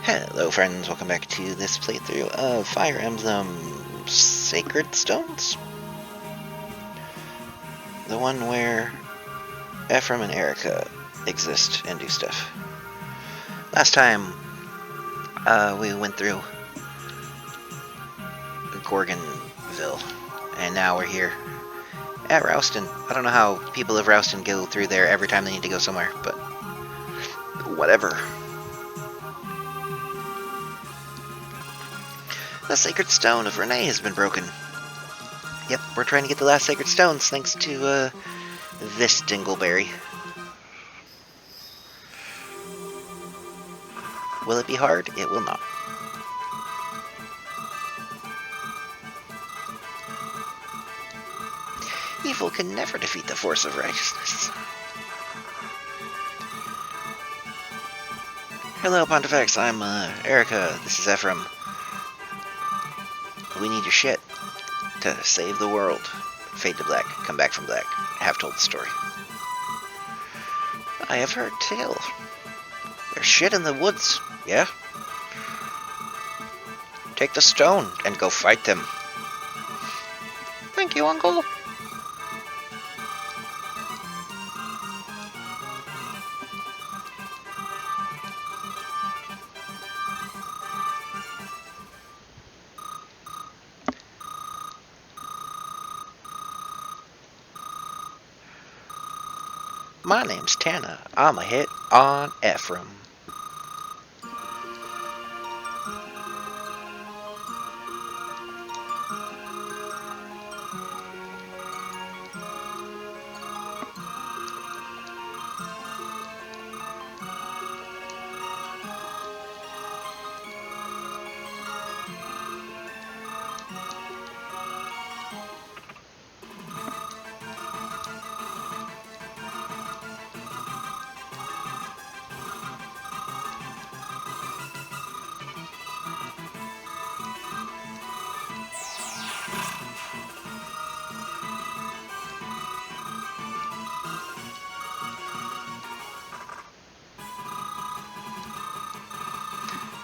Hello friends, welcome back to this playthrough of Fire Emblem Sacred Stones? The one where Ephraim and Erica exist and do stuff. Last time, we went through Gorgonville, and now we're here at Rouston. I don't know how people of Rouston go through there every time they need to go somewhere, but whatever. The Sacred Stone of Renee has been broken. Yep, we're trying to get the last Sacred Stones thanks to, this dingleberry. Will it be hard? It will not. Evil can never defeat the force of righteousness. Hello, Pontifex. I'm, Erica. This is Ephraim. We need your shit to save the world. Fade to black. Come back from black. Have told the story. I have heard tale. There's shit in the woods, yeah? Take the stone and go fight them. Thank you, Uncle. My name's Tana. I'm a hit on Ephraim.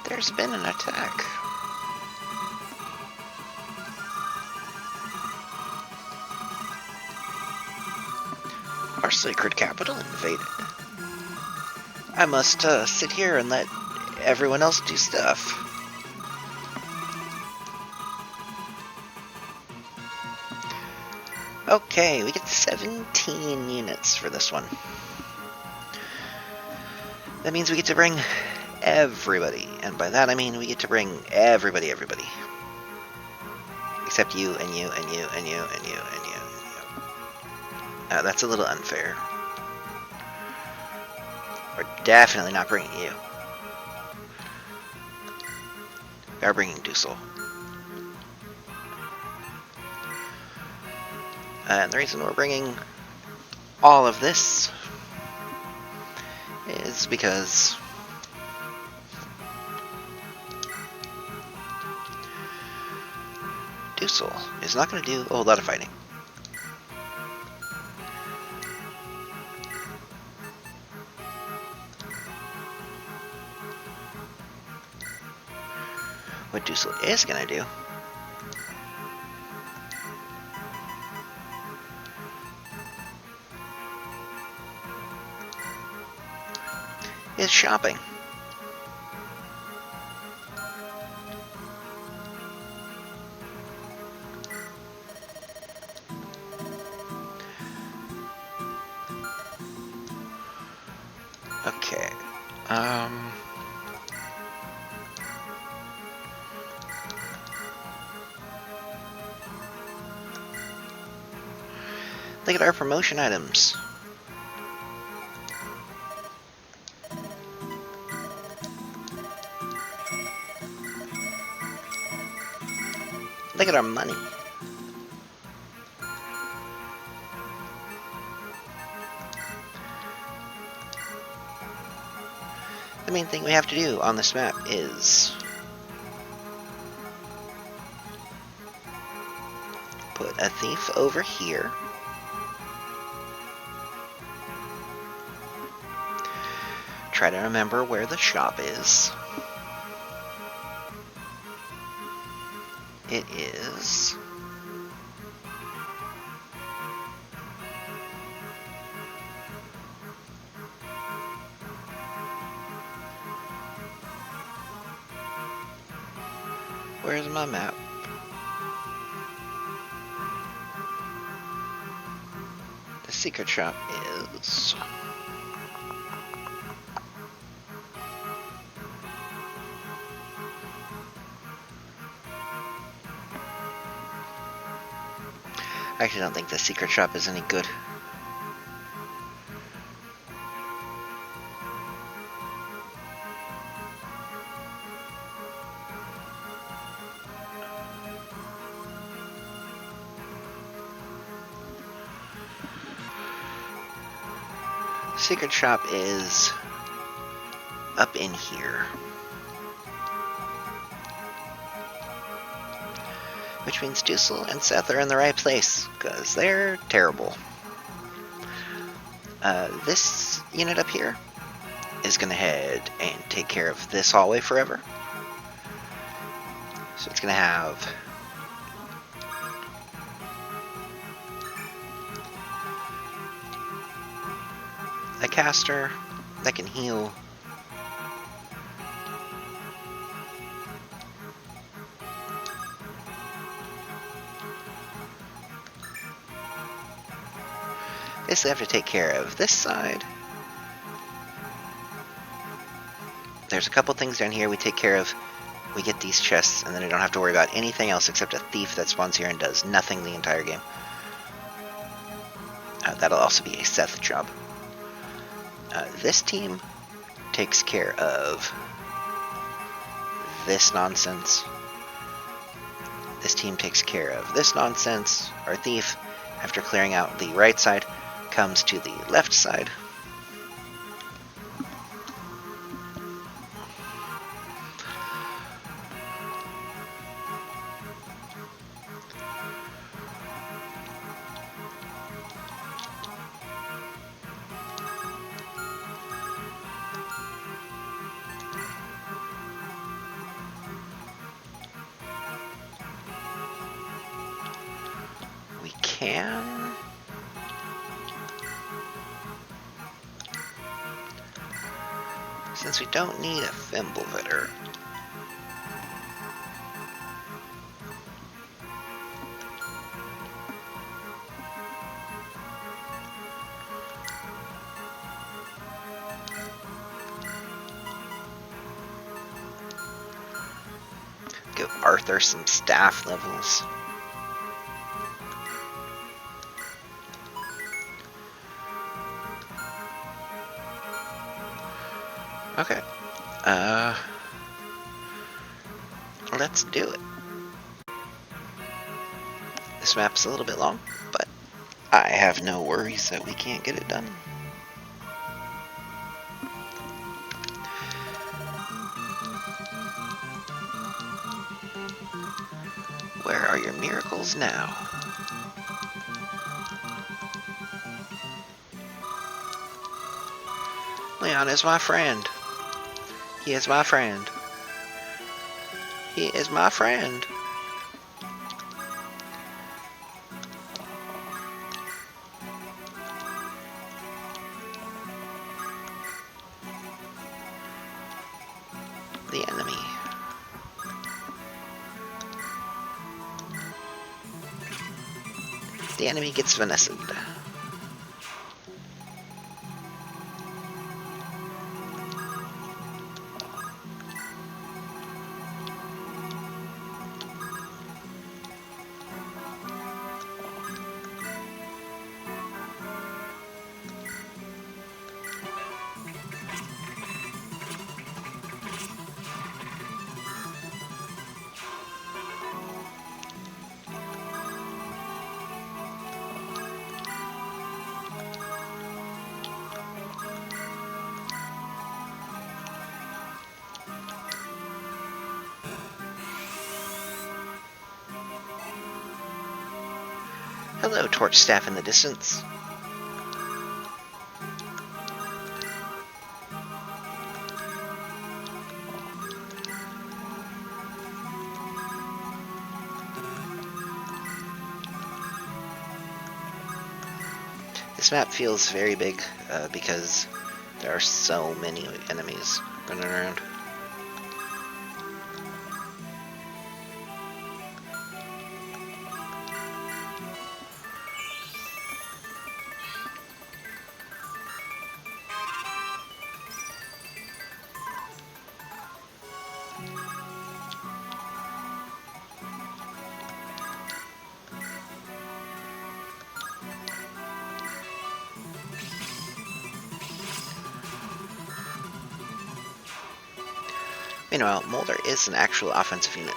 There's been an attack. Our sacred capital invaded. I must sit here and let everyone else do stuff. Okay, we get 17 units for this one. That means we get to bring everybody, and by that I mean we get to bring everybody. Except you, and you, and you, and you, and you, and you, and you. That's a little unfair. We're definitely not bringing you. We are bringing Dusel. And the reason we're bringing all of this is because Dusel is not going to do a whole lot of fighting. What Dusel is going to do is shopping. Okay. Look at our promotion items. Look at our money. The main thing we have to do on this map is put a thief over here. Try to remember where the shop is. It is... Where's my map? The secret shop is... I actually don't think the secret shop is any good. Secret shop is up in here. Which means Dussel and Seth are in the right place, because they're terrible. This unit up here is going to head and take care of this hallway forever. So it's going to have a caster that can heal. Basically have to take care of this side. There's a couple things down here we take care of. We get these chests, and then I don't have to worry about anything else except a thief that spawns here and does nothing the entire game. That'll also be a Seth job. This team takes care of this nonsense. This team takes care of this nonsense. Our thief, after clearing out the right side, comes to the left side. We can... Since we don't need a Fimblevitter, give Arthur some staff levels. Okay. Let's do it. This map's a little bit long, but I have no worries that we can't get it done. Where are your miracles now? Leon is my friend. He is my friend. He is my friend. The enemy. The enemy gets Vanessa'd. Hello, torch staff in the distance. This map feels very big because there are so many enemies running around. Meanwhile, Mulder is an actual offensive unit.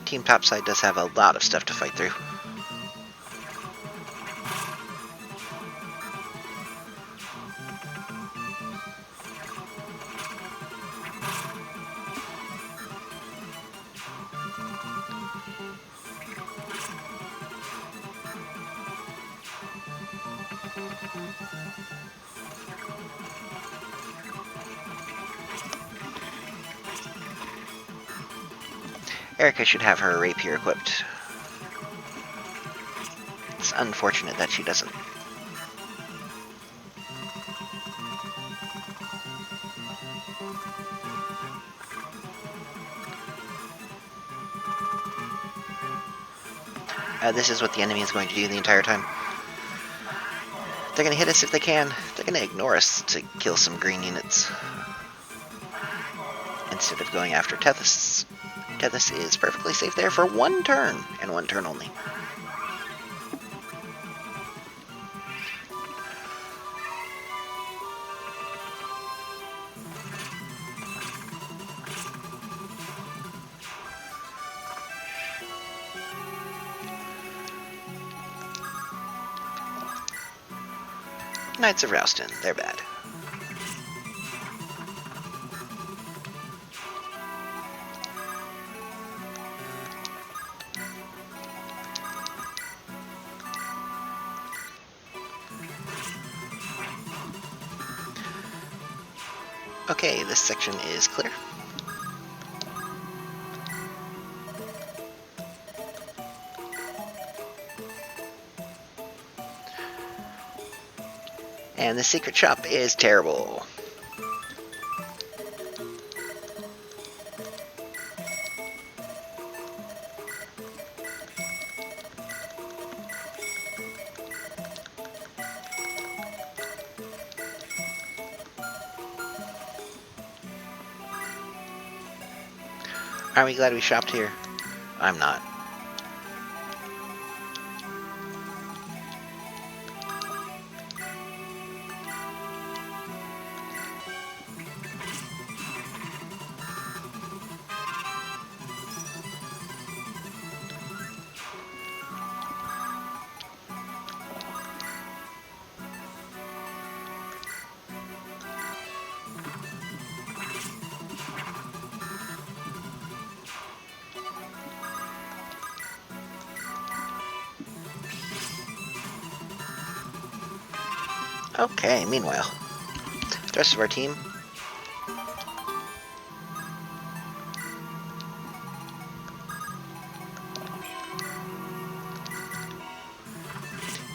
Team Topside does have a lot of stuff to fight through. Erica should have her rapier equipped. It's unfortunate that she doesn't. This is what the enemy is going to do the entire time. They're going to hit us if they can. They're going to ignore us to kill some green units. Instead of going after Tethys. Tethys is perfectly safe there for one turn, and one turn only. Knights of Rouston, they're bad. Okay, this section is clear. And the secret shop is terrible. Are we glad we shopped here? I'm not. Okay, meanwhile, the rest of our team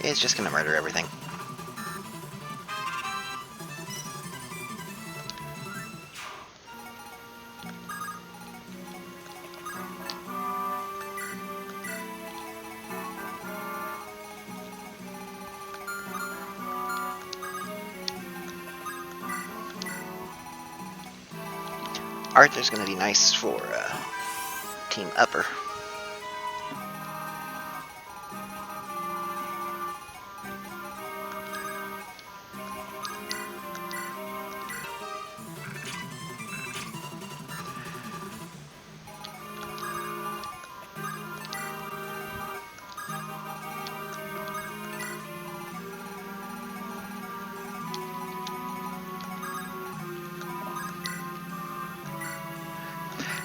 is just gonna murder everything. Arthur's gonna be nice for Team Upper.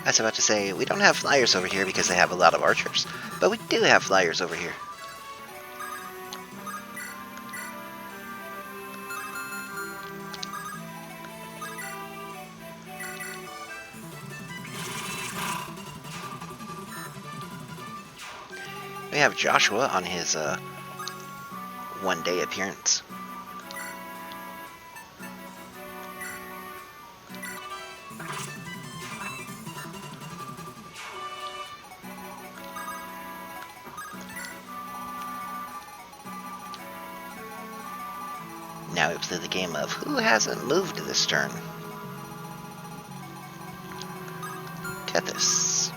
I was about to say, we don't have flyers over here because they have a lot of archers, but we do have flyers over here. We have Joshua on his one-day appearance. Now we play the game of who hasn't moved this turn. Tethys.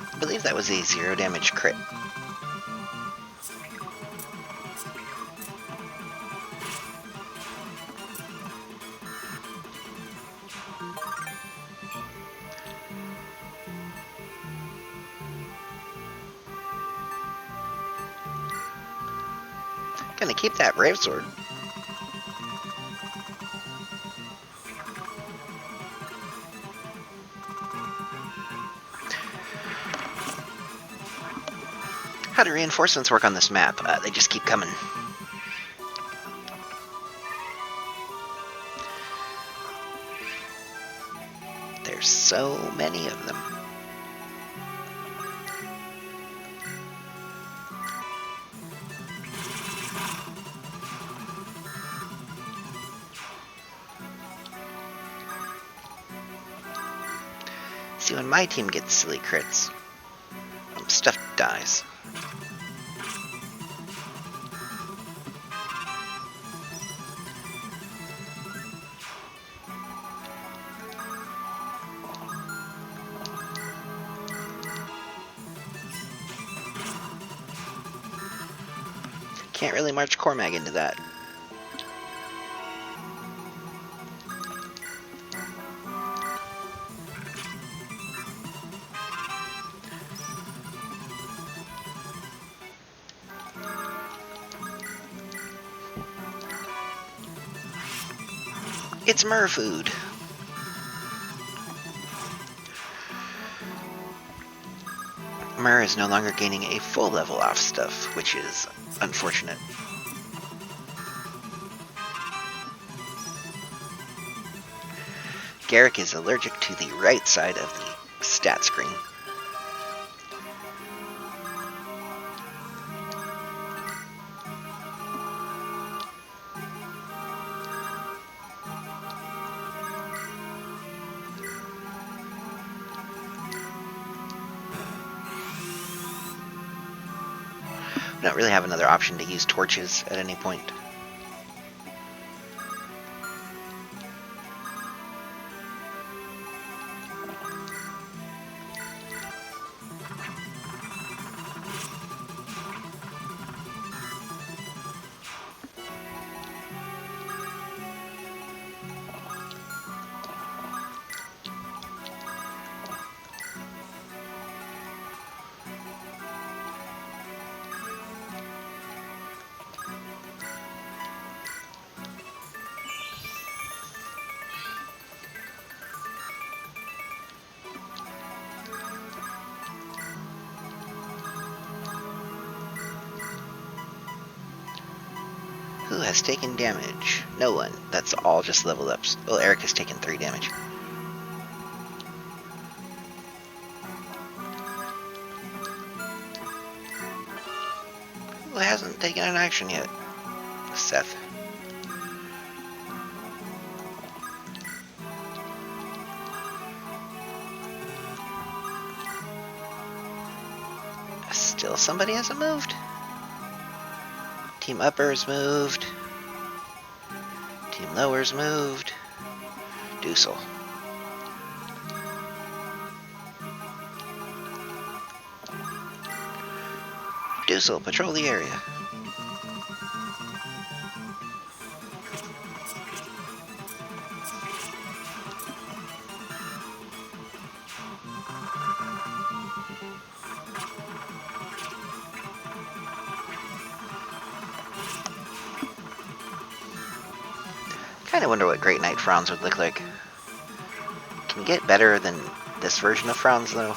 I believe that was a 0 damage crit. Gonna keep that Brave Sword. How do reinforcements work on this map? They just keep coming. There's so many of them. See, when my team gets silly crits, stuff dies. Can't really march Cormag into that. It's Merfood. Mer is no longer gaining a full level off stuff, which is unfortunate. Garrick is allergic to the right side of the stat screen. We don't really have another option to use torches at any point. Who has taken damage? No one. That's all just level ups. Well, Eric has taken 3 damage. Who hasn't taken an action yet? Seth. Still somebody hasn't moved. Team Upper's moved. Team Lower's moved. Dusel. Dusel, patrol the area. Kinda wonder what Great Knight Franz would look like. Can we get better than this version of Franz, though?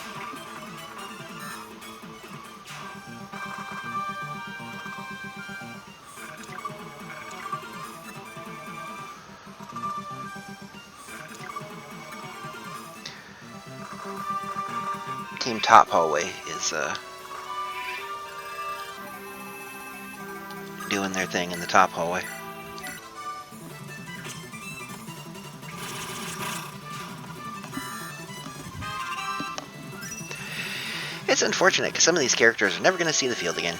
Team Top Hallway is doing their thing in the top hallway. It's unfortunate because some of these characters are never going to see the field again.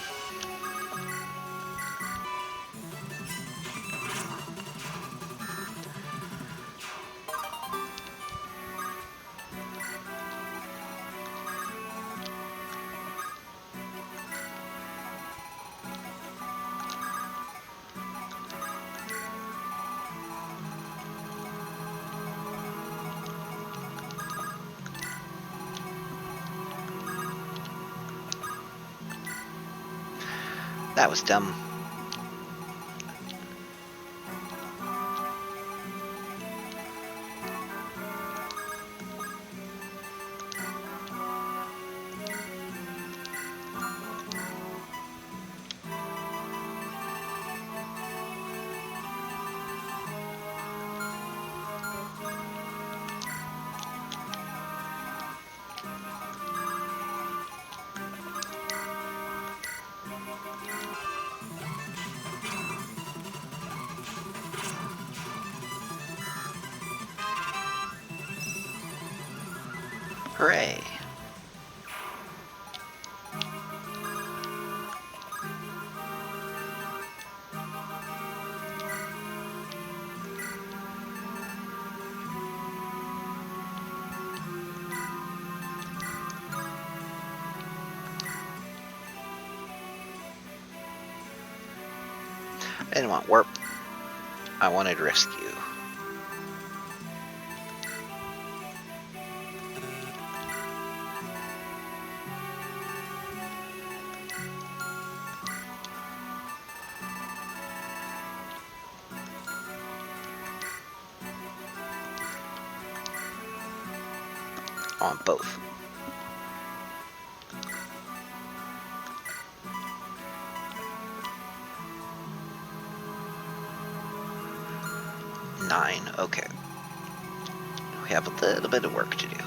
That was dumb. Hooray! I didn't want warp. I wanted rescue. On both. Nine. Okay. We have a little bit of work to do.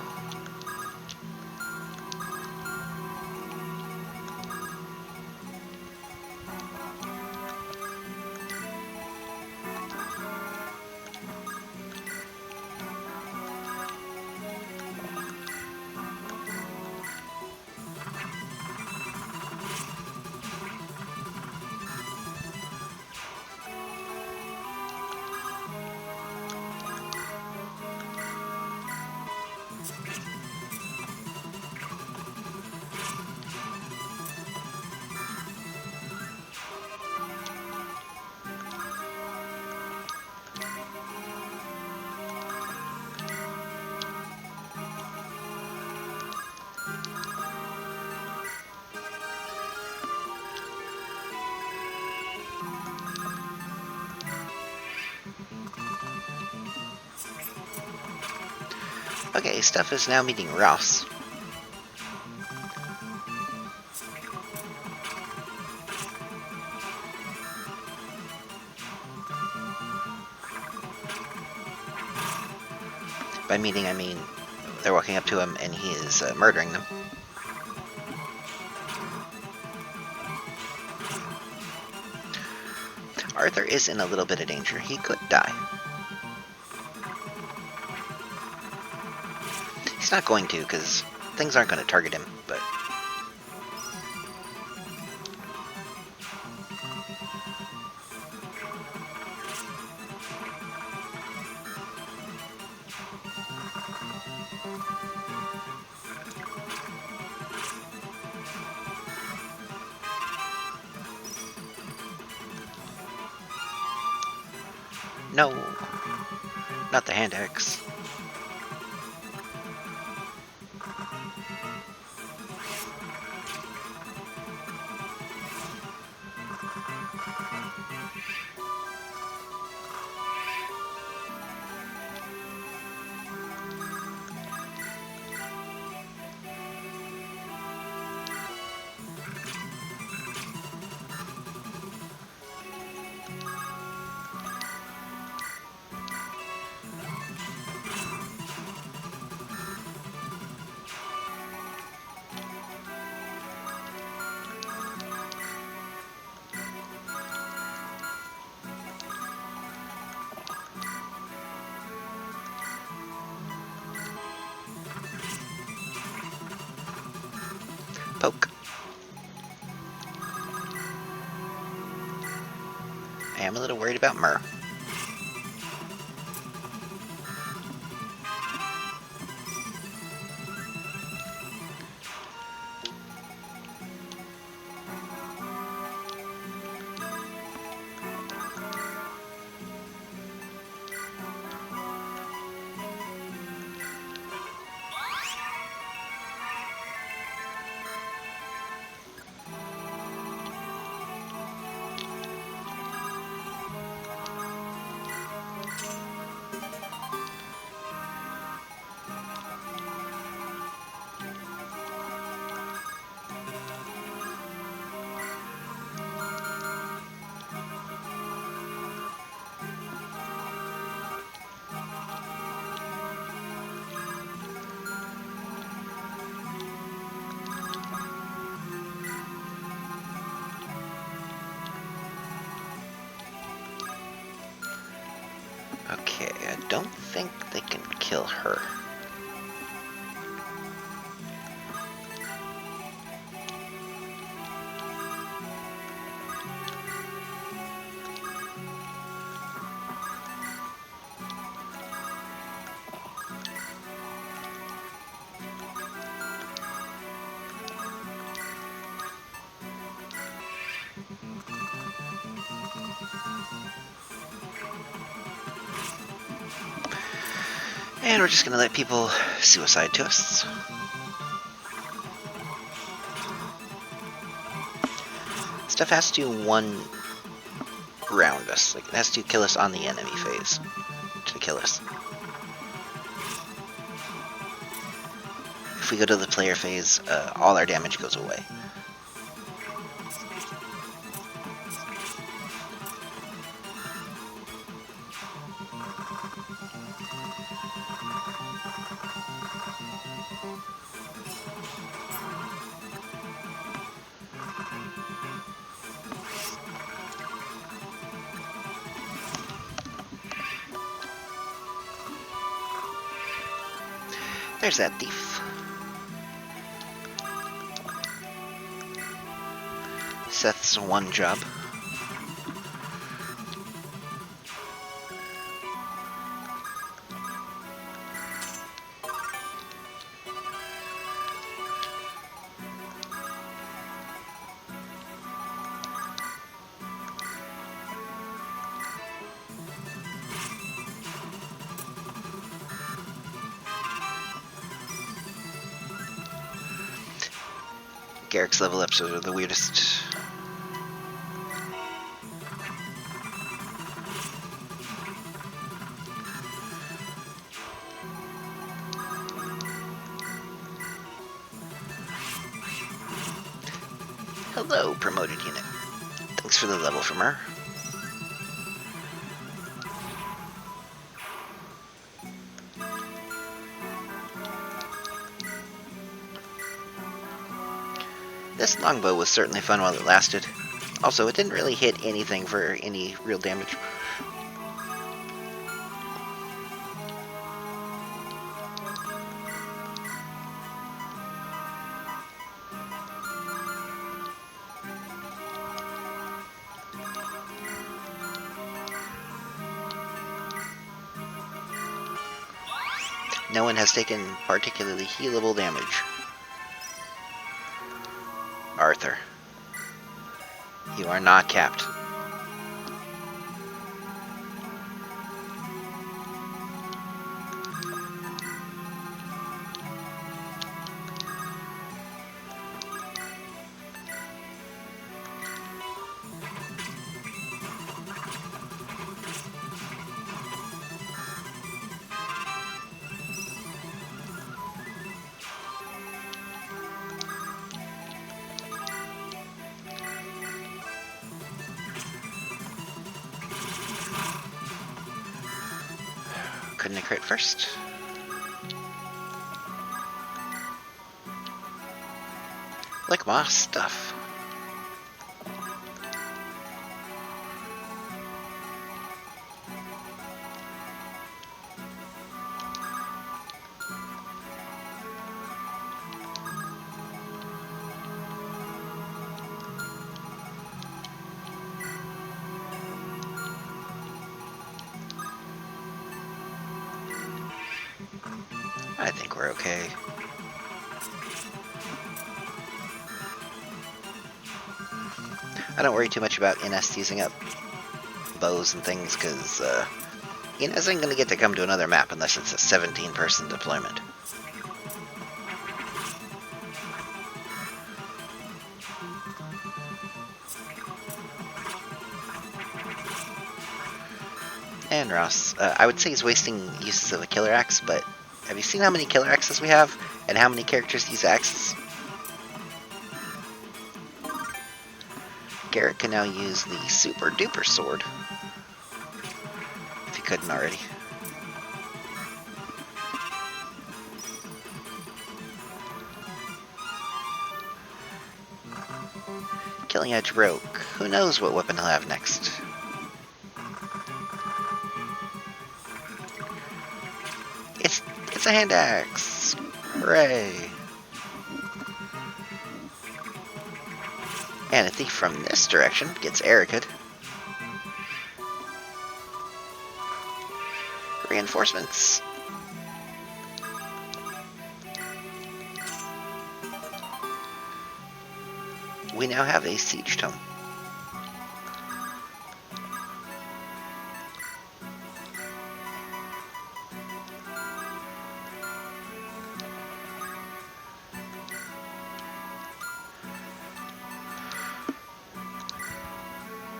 Okay, stuff is now meeting Ross. By meeting, I mean they're walking up to him and he is murdering them. Arthur is in a little bit of danger. He could die. He's not going to, because things aren't going to target him, but... No, not the hand axe. am a little worried about Myrrh. Okay, I don't think they can kill her. And we're just gonna let people suicide to us. Stuff has to one round us. Like, it has to kill us on the enemy phase to kill us. If we go to the player phase, all our damage goes away. There's that thief. Seth's one job. Garrick's level ups are the weirdest. Hello, promoted unit. Thanks for the level from her. This longbow was certainly fun while it lasted. Also, it didn't really hit anything for any real damage. No one has taken particularly healable damage. Arthur, you are not capped. Couldn't have crit first. Like my stuff. I think we're okay. I don't worry too much about Ines using up bows and things, because Ines ain't going to get to come to another map unless it's a 17-person deployment. And Ross, I would say he's wasting uses of a killer axe, but have you seen how many killer axes we have, and how many characters use axes? Garrett can now use the super duper sword, if he couldn't already. Killing Edge broke. Who knows what weapon he'll have next? It's a hand axe! Hooray! And a thief from this direction gets Erica'd. Reinforcements. We now have a siege tome.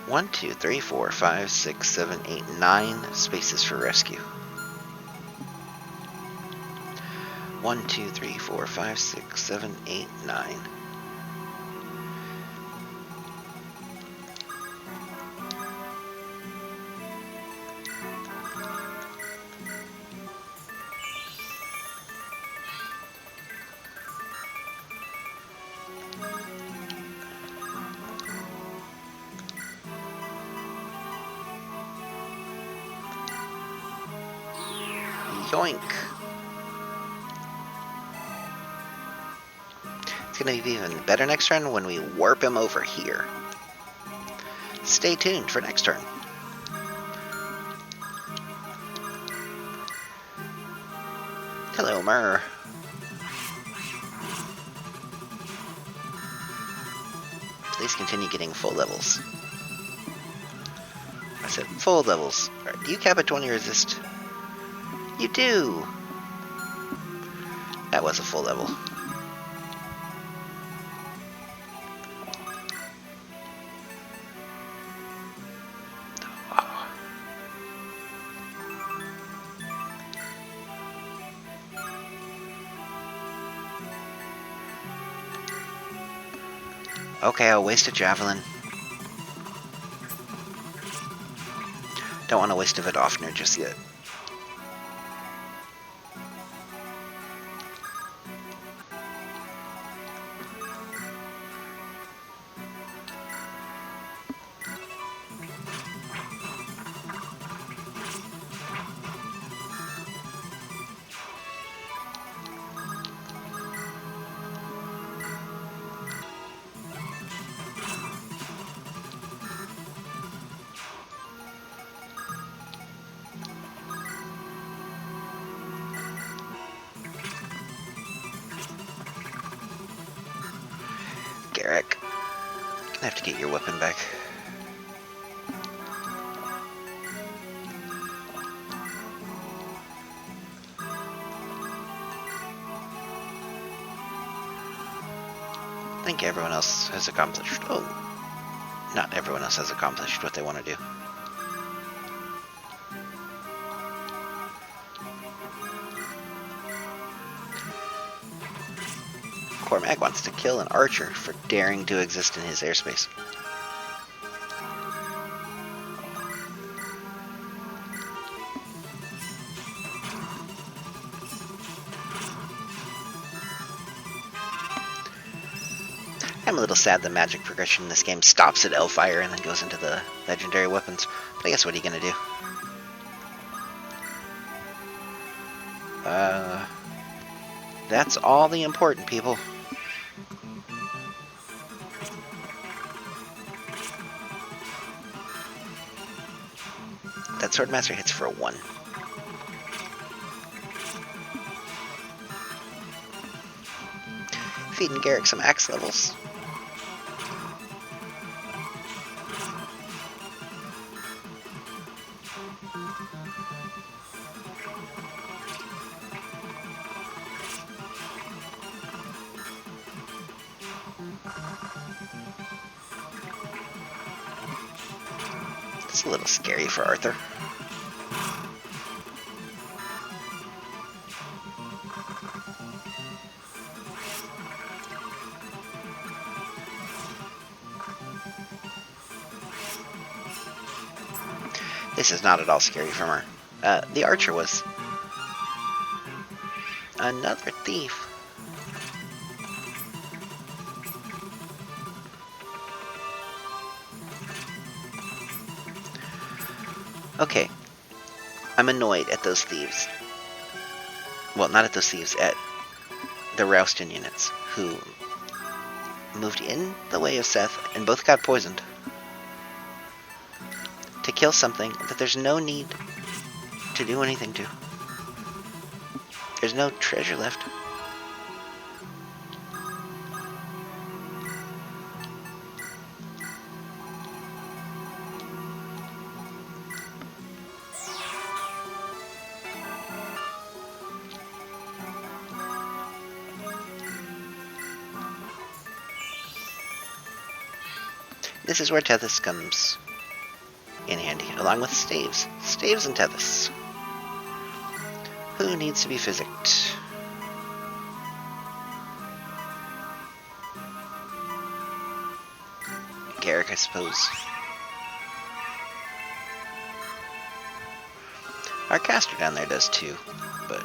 One, two, three, four, five, six, seven, 8, 9 spaces for rescue. 1, 2, 3, 4, 5, 6, 7, 8, 9. Yoink! It's gonna be even better next turn when we warp him over here. Stay tuned for next turn. Hello, Myrrh. Please continue getting full levels. I said full levels. Right, do you cap at 20 resist? You do! That was a full level. Okay, I'll waste a javelin. Don't want to waste a Vidofner just yet. Garrick, gonna have to get your weapon back. I think everyone else has accomplished. Oh, not everyone else has accomplished what they want to do. Cormac wants to kill an archer for daring to exist in his airspace. I'm a little sad the magic progression in this game stops at Hellfire and then goes into the legendary weapons, but I guess what are you gonna do? That's all the important people. That Swordmaster hits for a 1. Feeding Garrick some axe levels. It's a little scary for Arthur. This is not at all scary from her. The archer was. Another thief. Okay. I'm annoyed at those thieves. Well, not at those thieves, at the Rouston units, who moved in the way of Seth and both got poisoned. To kill something that there's no need to do anything to. There's no treasure left. This is where Tethys comes in handy, along with staves. Staves and Tethys. Who needs to be physicked? Garrick, I suppose. Our caster down there does too, but...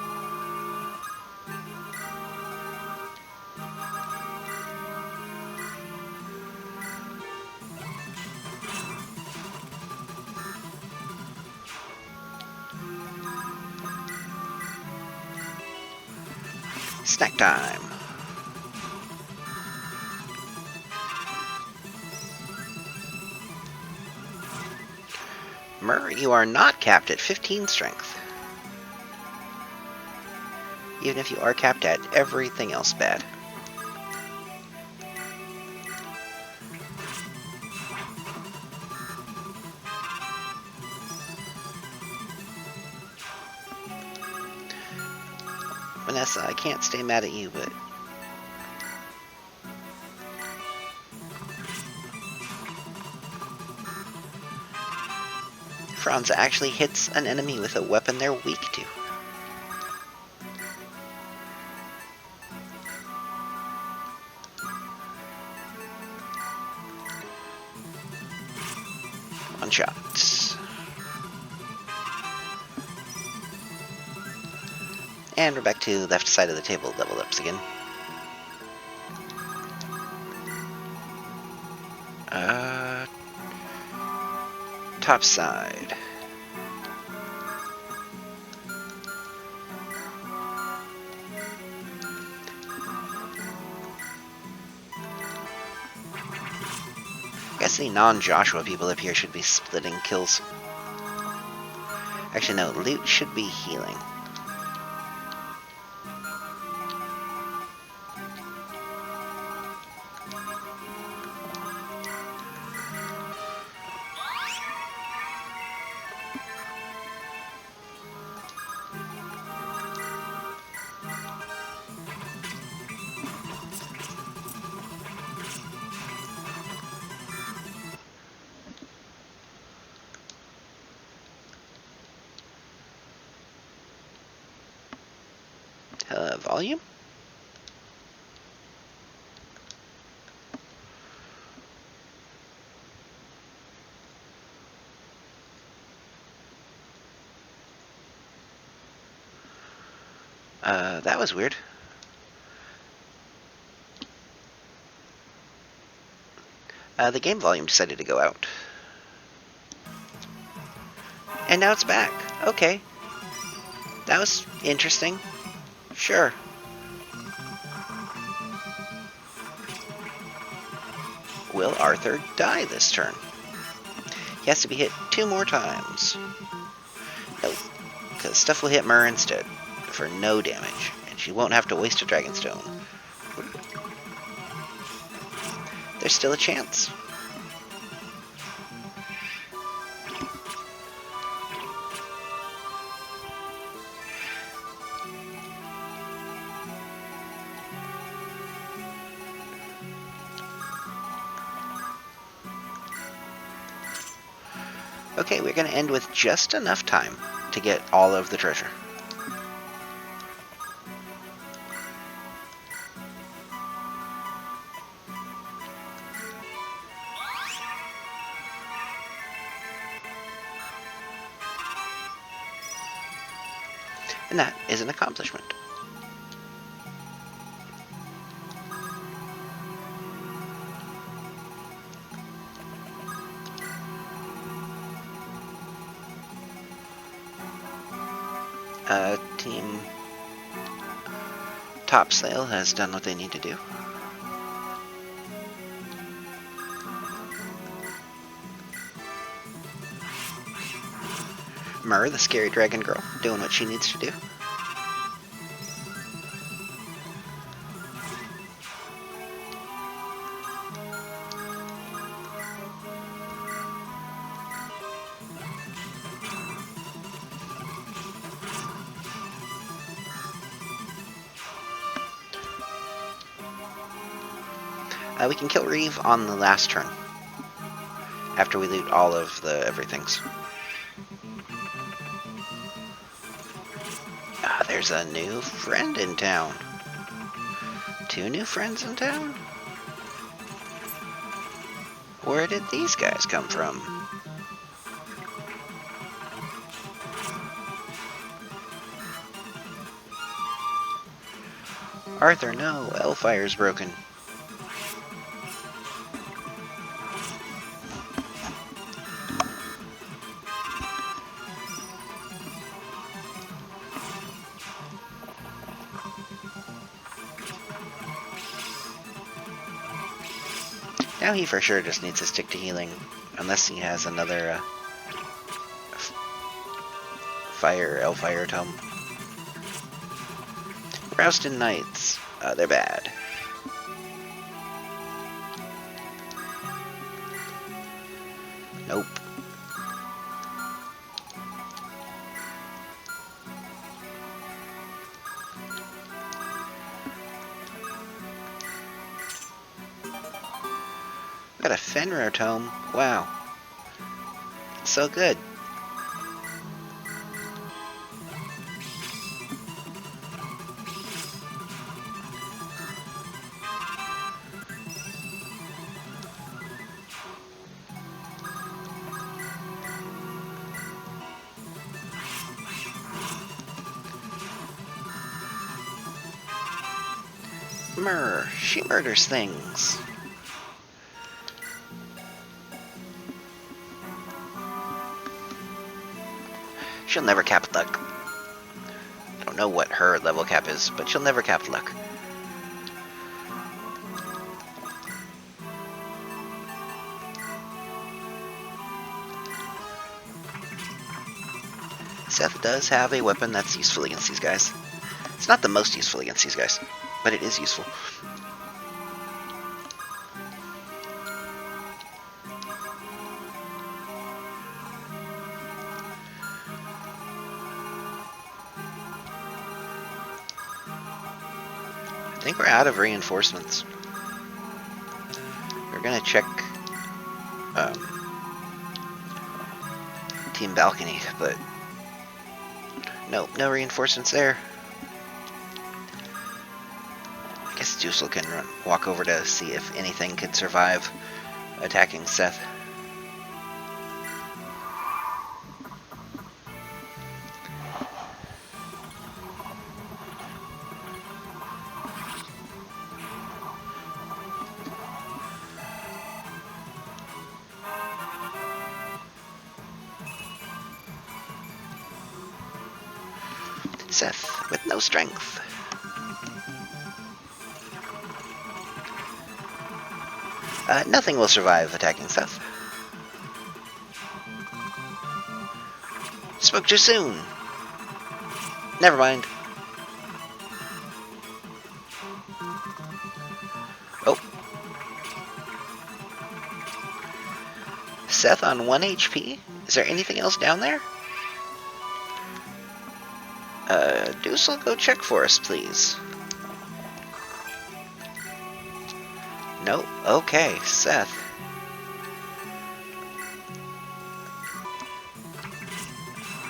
Snack time! Myrrh, you are not capped at 15 strength. Even if you are capped at everything else bad. Vanessa, I can't stay mad at you, but... Franza actually hits an enemy with a weapon they're weak to. One shot. And we're back to the left side of the table, level ups again. Top side. I guess the non-Joshua people up here should be splitting kills. Actually, no, loot should be healing. Volume? That was weird. The game volume decided to go out. And now it's back. Okay. That was interesting. Sure. Will Arthur die this turn? He has to be hit 2 more times. No, because stuff will hit Myrrh instead, for no damage, and she won't have to waste a Dragonstone. There's still a chance. Okay, we're going to end with just enough time to get all of the treasure. And that is an accomplishment. Team Topsail has done what they need to do. Myrrh, the scary dragon girl, doing what she needs to do. We can kill Reeve on the last turn, after we loot all of the everythings. There's a new friend in town. 2 new friends in town? Where did these guys come from? Arthur, no, Elfire's broken. Now he for sure just needs to stick to healing, unless he has another Elfire tome. Rouston Knights, they're bad. Nope. Got a Fenrir tome. Wow. So good. Myrrh, she murders things. She'll never cap luck. I don't know what her level cap is, but she'll never cap luck. Seth does have a weapon that's useful against these guys. It's not the most useful against these guys, but it is useful. I think we're out of reinforcements. We're gonna check Team Balcony, but nope, no reinforcements there. I guess Juicel can walk over to see if anything could survive attacking Seth. Seth with no strength. Nothing will survive attacking Seth. Spoke too soon. Never mind. Oh. Seth on 1 HP? Is there anything else down there? Deuce will go check for us, please. Nope. Okay, Seth.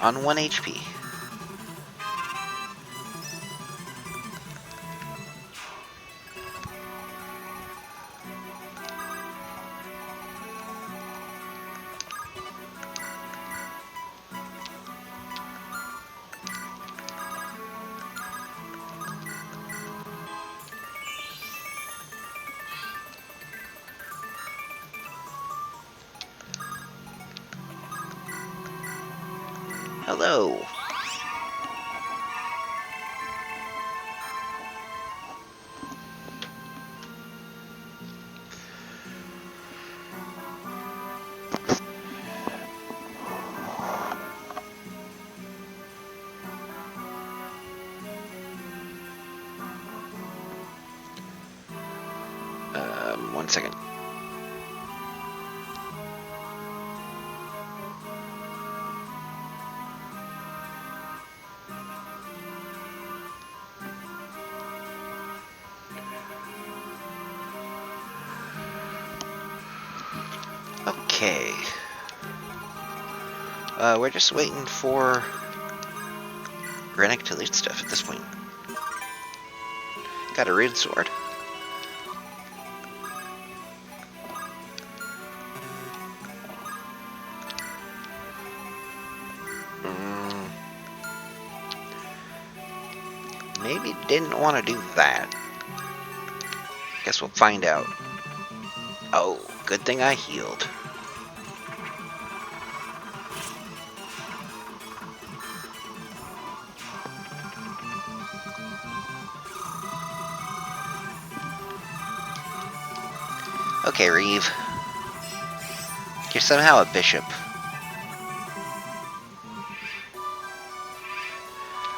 On 1 HP. Hello. One second. Okay. We're just waiting for Rennick to loot stuff at this point. Got a rune sword. Maybe didn't want to do that. Guess we'll find out. Oh, good thing I healed. Okay, Reeve. You're somehow a bishop.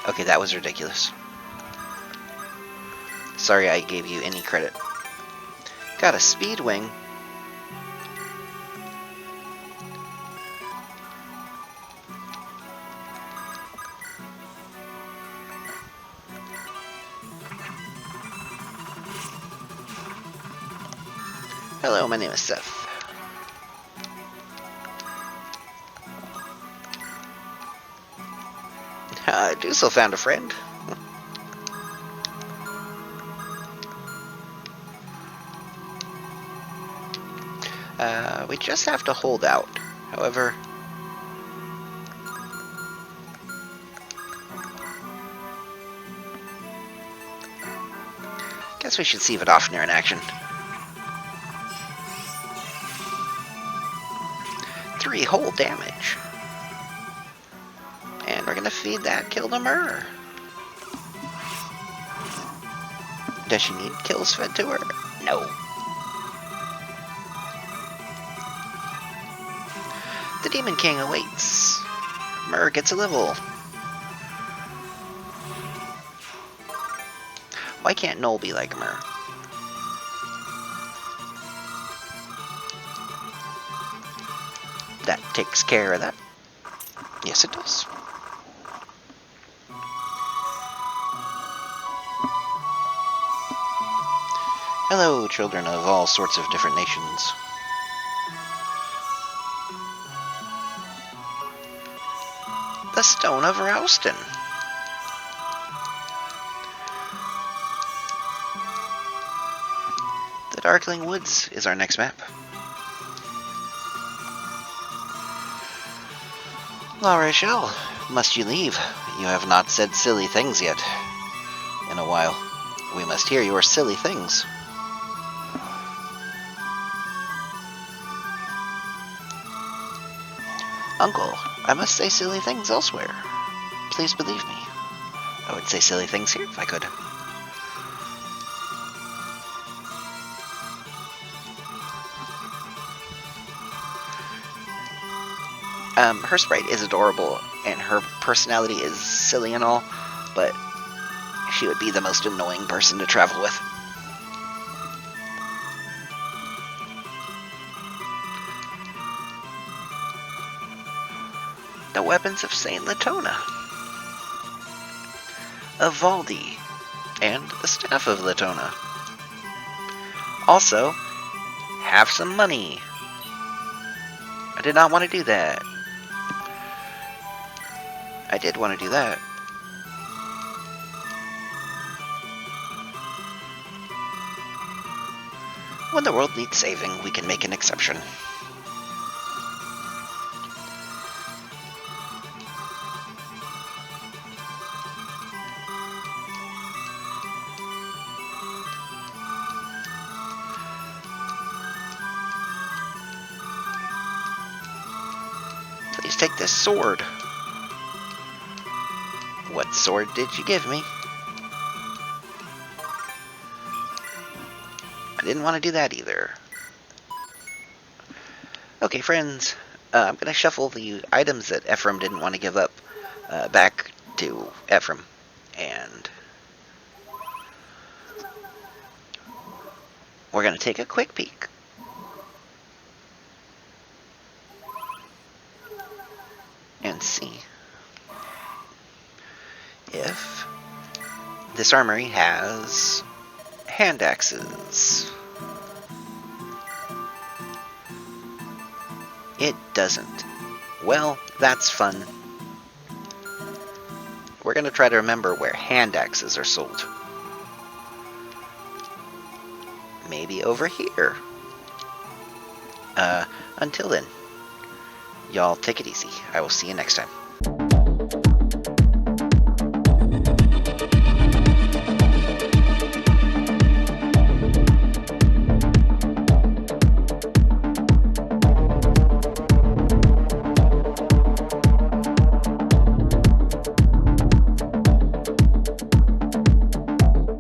Okay, that was ridiculous. Sorry I gave you any credit. Got a speed wing. Hello, my name is Seth. Deucel found a friend. We just have to hold out. However, guess we should see if it oftener in action. 3 whole damage. And we're gonna feed that kill to Myrrh. Does she need kills fed to her? No. The Demon King awaits. Myrrh gets a level. Why can't Noel be like Myrrh? That takes care of that. Yes, it does. Hello, children of all sorts of different nations. The Stone of Rouston. The Darkling Woods is our next map. La Rochelle, must you leave? You have not said silly things yet. In a while, we must hear your silly things. Uncle, I must say silly things elsewhere. Please believe me. I would say silly things here if I could. Her sprite is adorable, and her personality is silly and all, but she would be the most annoying person to travel with. The weapons of Saint Latona, of Valdi, and the staff of Latona. Also, have some money. I did not want to do that. I did want to do that. When the world needs saving, we can make an exception. Please take this sword. What sword did you give me? I didn't want to do that either. Okay, friends. I'm going to shuffle the items that Ephraim didn't want to give up back to Ephraim. And we're going to take a quick peek. And see if this armory has hand axes. It doesn't. Well, that's fun. We're going to try to remember where hand axes are sold. Maybe over here. Until then, y'all take it easy. I will see you next time.